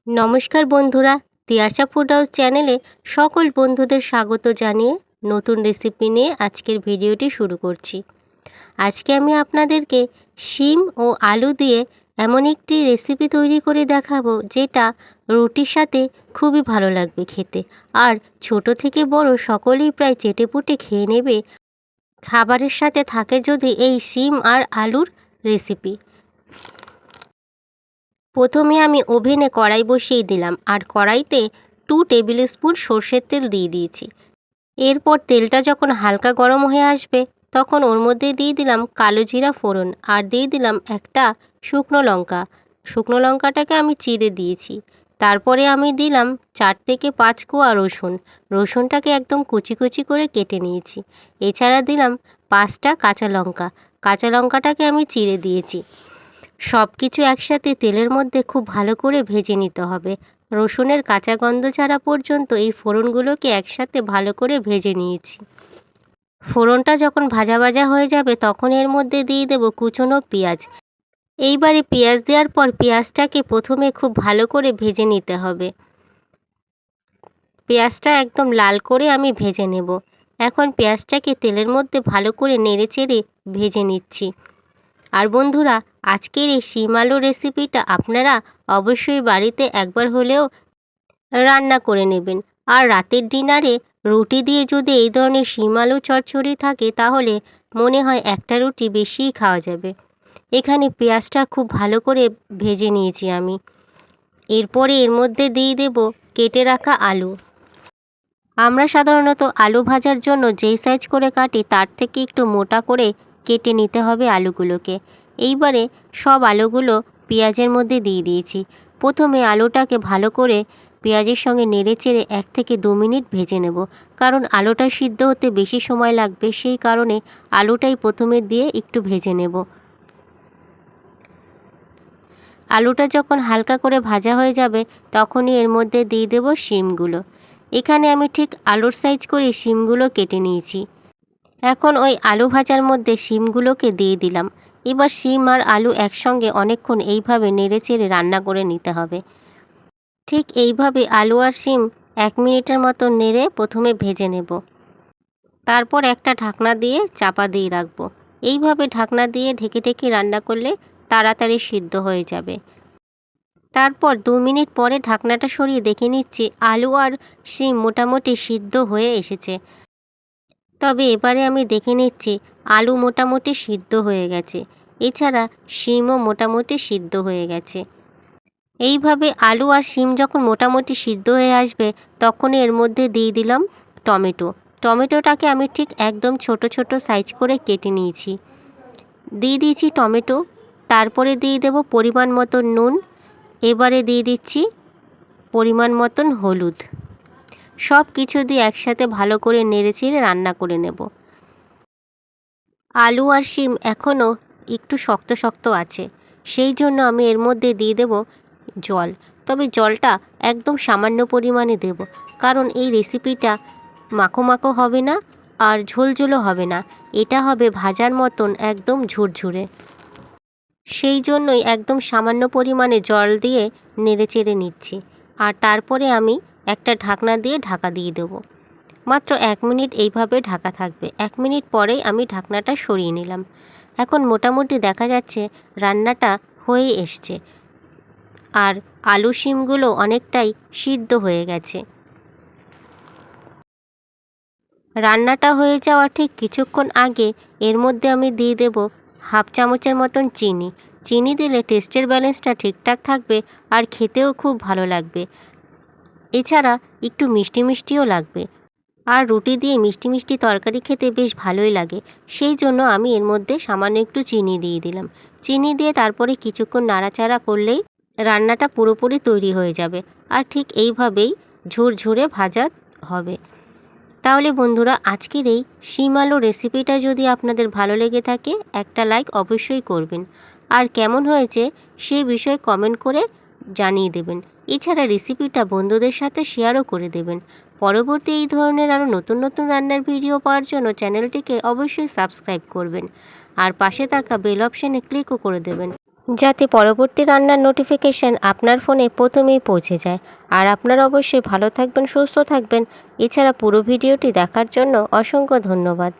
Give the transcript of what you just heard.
নমস্কার বন্ধুরা, Tiyasha food house চ্যানেলে সকল বন্ধুদের স্বাগত জানিয়ে নতুন রেসিপি নিয়ে আজকের ভিডিওটি শুরু করছি। আজকে আমি আপনাদেরকে শিম ও আলু দিয়ে এমন একটি রেসিপি তৈরি করে দেখাবো যেটা রুটির সাথে খুবই ভালো লাগবে খেতে। আর ছোট থেকে বড় সকলেই প্রায় চেটেপুটে খেয়ে নেবে খাবারের সাথে থাকে যদি এই শিম আর আলুর রেসিপি। প্রথমে আমি ওভেনে কড়াই বসিয়ে দিলাম আর কড়াইতে 2 টেবিল স্পুন সর্ষের তেল দিয়ে দিয়েছি। এরপর তেলটা যখন হালকা গরম হয়ে আসবে তখন ওর মধ্যে দিয়ে দিলাম কালো জিরা ফোড়ন আর দিয়ে দিলাম একটা শুকনো লঙ্কা। শুকনো লঙ্কাটাকে আমি চিড়ে দিয়েছি। তারপরে আমি দিলাম 4 থেকে 5 কোয়া রসুন। রসুনটাকে একদম কুচি কুচি করে কেটে নিয়েছি। এছাড়া দিলাম 5টা কাঁচা লঙ্কা। কাঁচা লঙ্কাটাকে আমি চিড়ে দিয়েছি। সব কিছু একসাথে তেলের মধ্যে খুব ভালো করে ভেজে নিতে হবে। রসুনের কাঁচা গন্ধ ছাড়া পর্যন্ত এই ফোড়নগুলোকে একসাথে ভালো করে ভেজে নিয়েছি। ফোড়নটা যখন ভাজা ভাজা হয়ে যাবে তখন এর মধ্যে দিয়ে দেব কুচনো পেঁয়াজ। এইবারে পেঁয়াজ দেওয়ার পর পেঁয়াজটাকে প্রথমে খুব ভালো করে ভেজে নিতে হবে। পেঁয়াজটা একদম লাল করে আমি ভেজে নেব। এখন পেঁয়াজটাকে তেলের মধ্যে ভালো করে নেড়েচেড়ে ভেজে নিচ্ছি। আর বন্ধুরা, আজকের এই শিম আলু রেসিপিটা আপনারা অবশ্যই বাড়িতে একবার হলেও রান্না করে নেবেন। আর রাতের ডিনারে রুটি দিয়ে যদি এই ধরনের শিম আলু চচ্চড়ি থাকে তাহলে মনে হয় একটা রুটি বেশিই খাওয়া যাবে। এখানে পেঁয়াজটা খুব ভালো করে ভেজে নিয়েছি আমি। এরপরে এর মধ্যে দিয়ে দেব কেটে রাখা আলু। আমরা সাধারণত আলু ভাজার জন্য যেই সাইজ করে কাটি তার থেকে একটু মোটা করে কেটে নিতে হবে আলুগুলোকে। এইবারে সব আলুগুলো পেঁয়াজের মধ্যে দিয়ে দিয়েছি। প্রথমে আলুটাকে ভালো করে পেঁয়াজের সঙ্গে নেড়েচেড়ে 1 থেকে 2 মিনিট ভেজে নেব, কারণ আলুটা সিদ্ধ হতে বেশি সময় লাগবে, সেই কারণে আলুটাই প্রথমে দিয়ে একটু ভেজে নেব। আলুটা যখন হালকা করে ভাজা হয়ে যাবে তখনই এর মধ্যে দিয়ে দেব শিমগুলো। এখানে আমি ঠিক আলুর সাইজ করে শিমগুলো কেটে নিয়েছি। এখন ওই আলু ভাজার মধ্যে শিমগুলোকে দিয়ে দিলাম। এবার শিম আর আলু একসঙ্গে অনেকক্ষণ এইভাবে নেড়েচেড়ে রান্না করে নিতে হবে। ঠিক এইভাবে আলু আর শিম 1 মিনিটের মতো নেড়ে প্রথমে ভেজে নেব। তারপর একটা ঢাকনা দিয়ে চাপা দিয়ে রাখবো। এইভাবে ঢাকনা দিয়ে ঢেকে ঢেকে রান্না করলে তাড়াতাড়ি সিদ্ধ হয়ে যাবে। তারপর 2 মিনিট পরে ঢাকনাটা সরিয়ে দেখে নিচ্ছি আলু আর শিম মোটামুটি সিদ্ধ হয়ে এসেছে। তবে এবারে আমি দেখে নিচ্ছি আলু মোটামুটি সিদ্ধ হয়ে গেছে, এছাড়া শিমও মোটামুটি সিদ্ধ হয়ে গেছে। এইভাবে আলু আর শিম যখন মোটামুটি সিদ্ধ হয়ে আসবে তখনই এর মধ্যে দিয়ে দিলাম টমেটো। টমেটোটাকে আমি ঠিক একদম ছোট ছোট সাইজ করে কেটে নিয়েছি। দিয়ে দিয়েছি টমেটো। তারপরে দিয়ে দেব পরিমাণ মতো নুন। এবারে দিয়ে দিচ্ছি পরিমাণ মতন হলুদ। সব কিছু দিয়ে একসাথে ভালো করে নেড়েচেড়ে রান্না করে নেব। আলু আর শিম এখনও একটু শক্ত শক্ত আছে, সেই জন্য আমি এর মধ্যে দিয়ে দেব জল। তবে জলটা একদম সামান্য পরিমাণে দেব, কারণ এই রেসিপিটা মাখো মাখো হবে না আর ঝোলঝোলও হবে না। এটা হবে ভাজার মতন একদম ঝুরঝুরে। সেই জন্যই একদম সামান্য পরিমাণে জল দিয়ে নেড়েচেড়ে নিচ্ছি। আর তারপরে আমি একটা ঢাকনা দিয়ে ঢাকা দিয়ে দেবো। মাত্র 1 মিনিট এইভাবে ঢাকা থাকবে। 1 মিনিট পরেই আমি ঢাকনাটা সরিয়ে নিলাম। এখন মোটামুটি দেখা যাচ্ছে রান্নাটা হয়ে এসছে আর আলু শিমগুলো অনেকটাই সিদ্ধ হয়ে গেছে। রান্নাটা হয়ে যাওয়ার ঠিক কিছুক্ষণ আগে এর মধ্যে আমি দিয়ে দেব হাফ চামচের মতন চিনি। চিনি দিলে টেস্টের ব্যালেন্সটা ঠিকঠাক থাকবে আর খেতেও খুব ভালো লাগবে। এছাড়া একটু মিষ্টি মিষ্টিও লাগবে। আর রুটি দিয়ে মিষ্টি মিষ্টি তরকারি খেতে বেশ ভালোই লাগে, সেই জন্য আমি এর মধ্যে সামান্য একটু চিনি দিয়ে দিলাম। চিনি দিয়ে তারপরে কিছুক্ষণ নাড়াচাড়া করলেই রান্নাটা পুরোপুরি তৈরি হয়ে যাবে। আর ঠিক এইভাবেই ঝুরঝুরে ভাজা হবে। তাহলে বন্ধুরা, আজকের এই শিম আলু রেসিপিটা যদি আপনাদের ভালো লেগে থাকে একটা লাইক অবশ্যই করবেন। আর কেমন হয়েছে সে বিষয়ে কমেন্ট করে জানিয়ে দেবেন। এছাড়া রেসিপিটা বন্ধুদের সাথে শেয়ারও করে দেবেন। পরবর্তী এই ধরনের আরও নতুন নতুন রান্নার ভিডিও পাওয়ার জন্য চ্যানেলটিকে অবশ্যই সাবস্ক্রাইব করবেন আর পাশে থাকা বেল অপশানে ক্লিকও করে দেবেন। যাতে পরবর্তী রান্নার নোটিফিকেশান আপনার ফোনে প্রথমেই পৌঁছে যায়। আর আপনারা অবশ্যই ভালো থাকবেন, সুস্থ থাকবেন। এছাড়া পুরো ভিডিওটি দেখার জন্য অসংখ্য ধন্যবাদ।